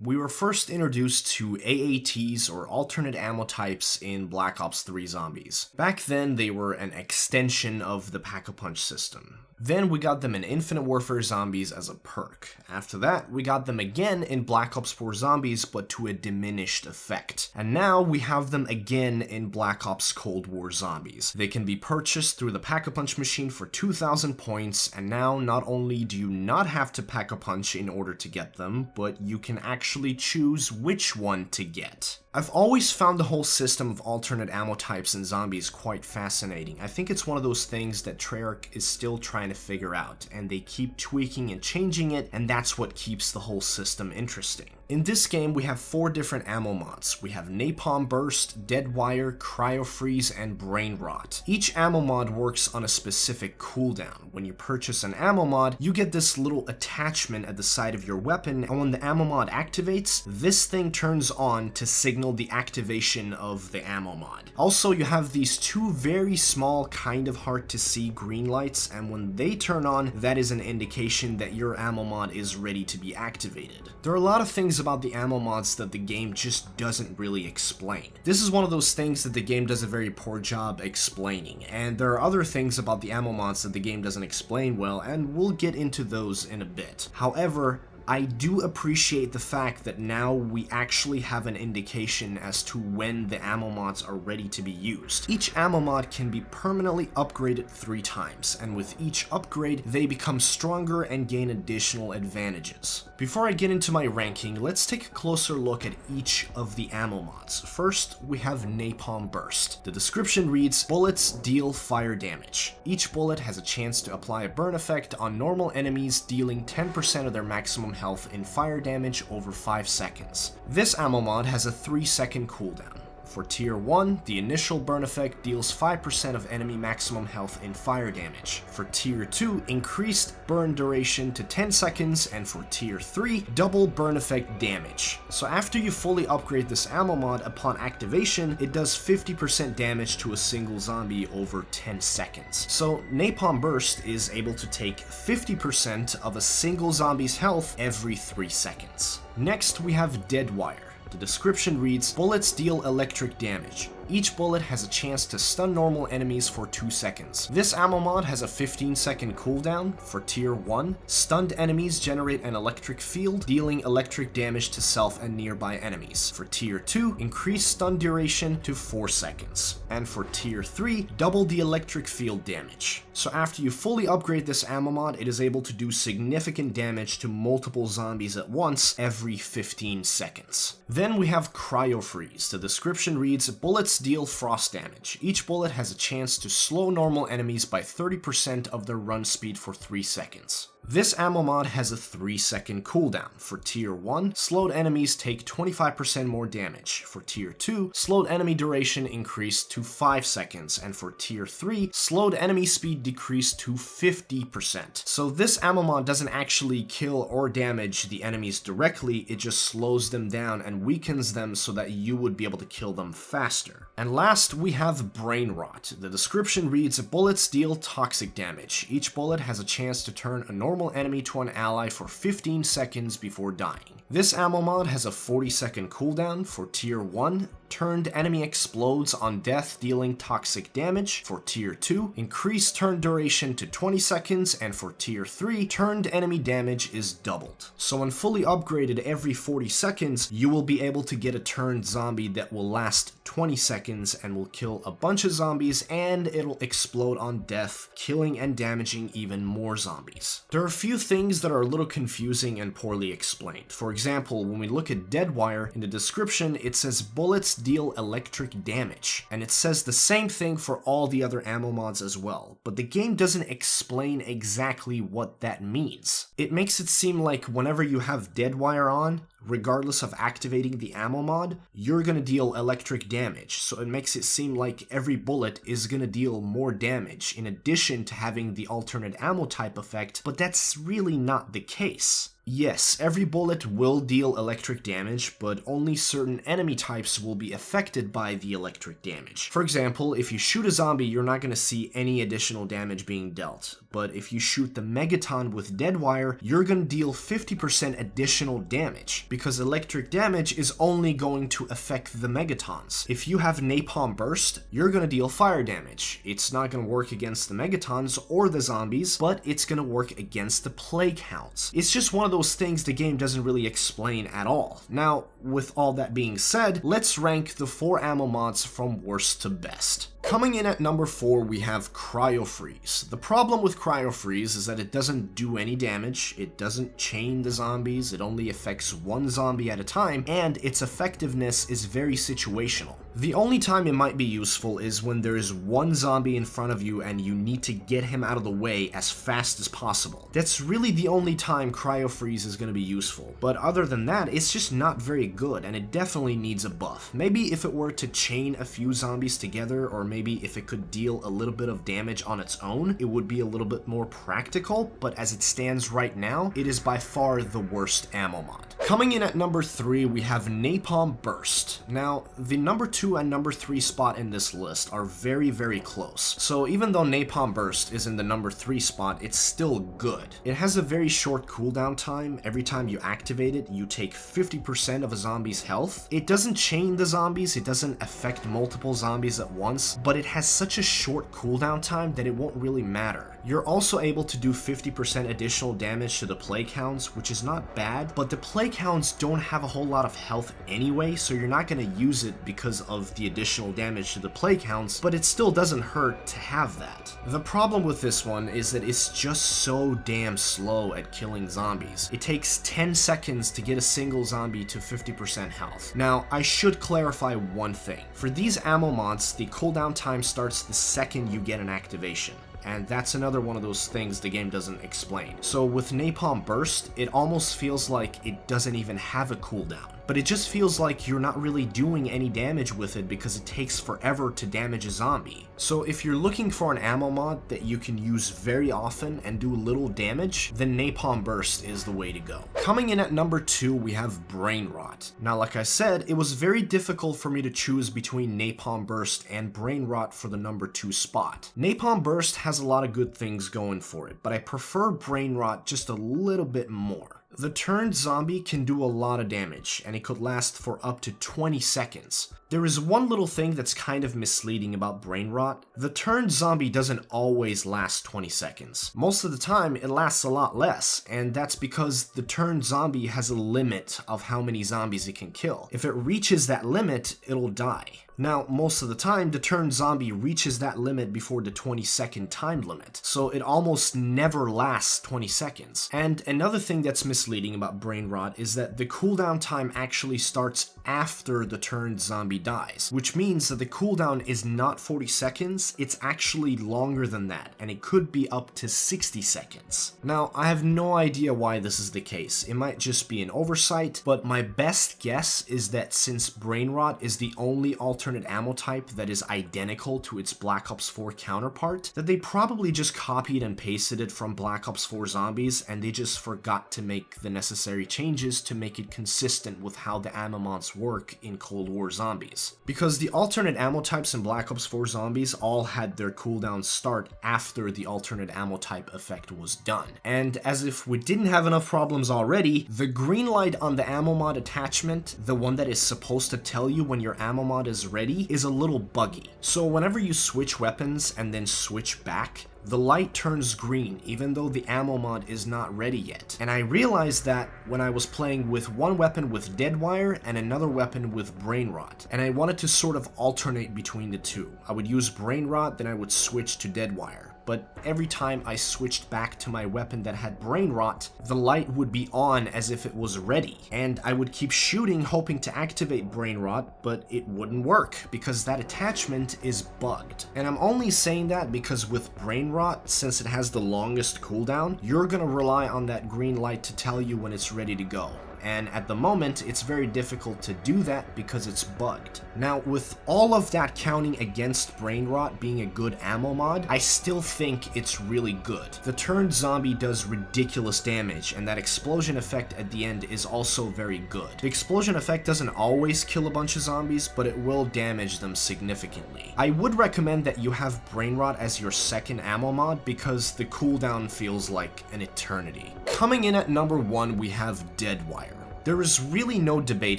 We were first introduced to AATs, or alternate ammo types, in Black Ops 3 Zombies. Back then, they were an extension of the Pack-a-Punch system. Then we got them in Infinite Warfare Zombies as a perk. After that, we got them again in Black Ops 4 Zombies, but to a diminished effect. And now we have them again in Black Ops Cold War Zombies. They can be purchased through the Pack-a-Punch machine for 2,000 points, and now not only do you not have to Pack-a-Punch in order to get them, but you can actually choose which one to get. I've always found the whole system of alternate ammo types in Zombies quite fascinating. I think it's one of those things that Treyarch is still trying to figure out, and they keep tweaking and changing it, and that's what keeps the whole system interesting. In this game, we have 4 different ammo mods. We have Napalm Burst, Deadwire, Cryo Freeze, and Brain Rot. Each ammo mod works on a specific cooldown. When you purchase an ammo mod, you get this little attachment at the side of your weapon, and when the ammo mod activates, this thing turns on to signal the activation of the ammo mod. Also, you have these 2 very small, kind of hard to see green lights, and when they turn on, that is an indication that your ammo mod is ready to be activated. There are a lot of things about the ammo mods that the game just doesn't really explain. This is one of those things that the game does a very poor job explaining, and there are other things about the ammo mods that the game doesn't explain well, and we'll get into those in a bit. However, I do appreciate the fact that now we actually have an indication as to when the ammo mods are ready to be used. Each ammo mod can be permanently upgraded 3 times, and with each upgrade, they become stronger and gain additional advantages. Before I get into my ranking, let's take a closer look at each of the ammo mods. First, we have Napalm Burst. The description reads, bullets deal fire damage. Each bullet has a chance to apply a burn effect on normal enemies, dealing 10% of their maximum health in fire damage over 5 seconds. This ammo mod has a 3-second cooldown. For Tier 1, the initial burn effect deals 5% of enemy maximum health in fire damage. For Tier 2, increased burn duration to 10 seconds, and for Tier 3, double burn effect damage. So after you fully upgrade this ammo mod, upon activation, it does 50% damage to a single zombie over 10 seconds. So Napalm Burst is able to take 50% of a single zombie's health every 3 seconds. Next, we have Deadwire. The description reads, bullets deal electric damage. Each bullet has a chance to stun normal enemies for 2 seconds. This ammo mod has a 15-second cooldown. For Tier 1, stunned enemies generate an electric field, dealing electric damage to self and nearby enemies. For Tier 2, increase stun duration to 4 seconds. And for Tier 3, double the electric field damage. So after you fully upgrade this ammo mod, it is able to do significant damage to multiple zombies at once every 15 seconds. Then we have Cryo Freeze. The description reads, bullets deal frost damage. Each bullet has a chance to slow normal enemies by 30% of their run speed for 3 seconds. This ammo mod has a 3-second cooldown. For Tier 1, slowed enemies take 25% more damage. For Tier 2, slowed enemy duration increased to 5 seconds, and for Tier 3, slowed enemy speed decreased to 50%. So this ammo mod doesn't actually kill or damage the enemies directly, it just slows them down and weakens them so that you would be able to kill them faster. And last, we have Brain Rot. The description reads, bullets deal toxic damage. Each bullet has a chance to turn a normal enemy to an ally for 15 seconds before dying. This ammo mod has a 40-second cooldown. For Tier 1, turned enemy explodes on death, dealing toxic damage. For Tier 2, increased turn duration to 20 seconds, and for Tier 3, turned enemy damage is doubled. So when fully upgraded every 40 seconds, you will be able to get a turned zombie that will last 20 seconds and will kill a bunch of zombies, and it'll explode on death, killing and damaging even more zombies. There are a few things that are a little confusing and poorly explained. For example, when we look at Deadwire, in the description it says bullets deal electric damage, and it says the same thing for all the other ammo mods as well, but the game doesn't explain exactly what that means. It makes it seem like whenever you have Deadwire on, regardless of activating the ammo mod, you're gonna deal electric damage, so it makes it seem like every bullet is gonna deal more damage in addition to having the alternate ammo type effect, but that's really not the case. Yes, every bullet will deal electric damage, but only certain enemy types will be affected by the electric damage. For example, if you shoot a zombie, you're not going to see any additional damage being dealt, but if you shoot the Megaton with Deadwire, you're going to deal 50% additional damage. because electric damage is only going to affect the Megatons. If you have Napalm Burst, you're gonna deal fire damage. It's not gonna work against the Megatons or the zombies, but it's gonna work against the Plague Hounds. It's just one of those things the game doesn't really explain at all. Now, with all that being said, let's rank the 4 ammo mods from worst to best. Coming in at number 4, we have Cryo Freeze. The problem with Cryo Freeze is that it doesn't do any damage, it doesn't chain the zombies, it only affects one zombie at a time, and its effectiveness is very situational. The only time it might be useful is when there is one zombie in front of you and you need to get him out of the way as fast as possible. That's really the only time Cryo Freeze is going to be useful, but other than that, it's just not very good, and it definitely needs a buff. Maybe if it were to chain a few zombies together, or maybe if it could deal a little bit of damage on its own, it would be a little bit more practical, but as it stands right now, it is by far the worst ammo mod. Coming in at number 3, we have Napalm Burst. Now, the number 2 and number 3 spot in this list are very, very close. So even though Napalm Burst is in the number 3 spot, it's still good. It has a very short cooldown time. Every time you activate it, you take 50% of a zombie's health. It doesn't chain the zombies, it doesn't affect multiple zombies at once, but it has such a short cooldown time that it won't really matter. You're also able to do 50% additional damage to the Plague Hounds, which is not bad, but the Plague Hounds don't have a whole lot of health anyway, so you're not going to use it because of the additional damage to the Plague Hounds, but it still doesn't hurt to have that. The problem with this one is that it's just so damn slow at killing zombies. It takes 10 seconds to get a single zombie to 50% health. Now, I should clarify one thing. For these ammo mods, the cooldown time starts the second you get an activation. And that's another one of those things the game doesn't explain. So with Napalm Burst, it almost feels like it doesn't even have a cooldown. But it just feels like you're not really doing any damage with it because it takes forever to damage a zombie. So if you're looking for an ammo mod that you can use very often and do little damage, then Napalm Burst is the way to go. Coming in at number 2, we have Brain Rot. Now, like I said, it was very difficult for me to choose between Napalm Burst and Brain Rot for the number 2 spot. Napalm Burst has a lot of good things going for it, but I prefer Brain Rot just a little bit more. The turned zombie can do a lot of damage, and it could last for up to 20 seconds. There is one little thing that's kind of misleading about Brain Rot. The turned zombie doesn't always last 20 seconds. Most of the time, it lasts a lot less, and that's because the turned zombie has a limit of how many zombies it can kill. If it reaches that limit, it'll die. Now, most of the time, the turned zombie reaches that limit before the 20-second time limit, so it almost never lasts 20 seconds. And another thing that's misleading about Brain Rot is that the cooldown time actually starts after the turned zombie dies, which means that the cooldown is not 40 seconds, it's actually longer than that, and it could be up to 60 seconds. Now, I have no idea why this is the case. It might just be an oversight, but my best guess is that since Brain Rot is the only alternate ammo type that is identical to its Black Ops 4 counterpart, that they probably just copied and pasted it from Black Ops 4 Zombies, and they just forgot to make the necessary changes to make it consistent with how the ammo mods work in Cold War Zombies. Because the alternate ammo types in Black Ops 4 Zombies all had their cooldowns start after the alternate ammo type effect was done. And as if we didn't have enough problems already, the green light on the ammo mod attachment, the one that is supposed to tell you when your ammo mod is ready, is a little buggy. So whenever you switch weapons and then switch back, the light turns green even though the ammo mod is not ready yet. And I realized that when I was playing with one weapon with Deadwire and another weapon with Brain Rot, and I wanted to sort of alternate between the two. I would use Brain Rot, then I would switch to Deadwire. But every time I switched back to my weapon that had Brain Rot, the light would be on as if it was ready. And I would keep shooting hoping to activate Brain Rot, but it wouldn't work because that attachment is bugged. And I'm only saying that because with Brain Rot, since it has the longest cooldown, you're gonna rely on that green light to tell you when it's ready to go. And at the moment, it's very difficult to do that because it's bugged. Now, with all of that counting against Brain Rot being a good ammo mod, I still think it's really good. The turned zombie does ridiculous damage, and that explosion effect at the end is also very good. The explosion effect doesn't always kill a bunch of zombies, but it will damage them significantly. I would recommend that you have Brain Rot as your second ammo mod because the cooldown feels like an eternity. Coming in at number 1, we have Deadwire. There is really no debate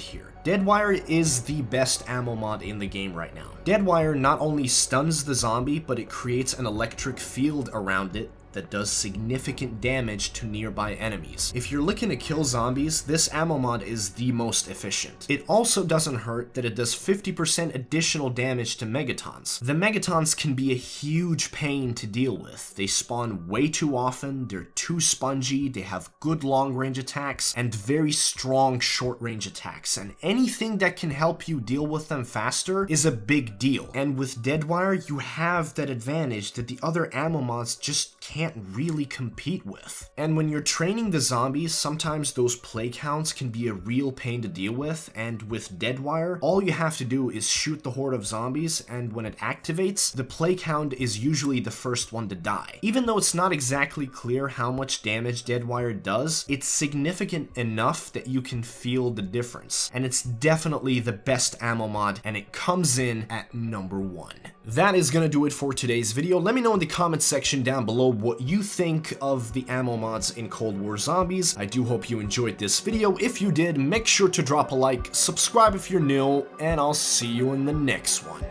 here. Deadwire is the best ammo mod in the game right now. Deadwire not only stuns the zombie, but it creates an electric field around it that does significant damage to nearby enemies. If you're looking to kill zombies, this ammo mod is the most efficient. It also doesn't hurt that it does 50% additional damage to Megatons. The Megatons can be a huge pain to deal with. They spawn way too often, they're too spongy, they have good long-range attacks, and very strong short-range attacks, and anything that can help you deal with them faster is a big deal. And with Deadwire, you have that advantage that the other ammo mods just can't really compete with. And when you're training the zombies, sometimes those play counts can be a real pain to deal with, and with Deadwire, all you have to do is shoot the horde of zombies, and when it activates, the play count is usually the first one to die. Even though it's not exactly clear how much damage Deadwire does, it's significant enough that you can feel the difference, and it's definitely the best ammo mod, and it comes in at number 1. That is gonna do it for today's video. Let me know in the comments section down below what you think of the ammo mods in Cold War Zombies. I do hope you enjoyed this video. If you did, make sure to drop a like, subscribe if you're new, and I'll see you in the next one.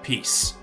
Peace.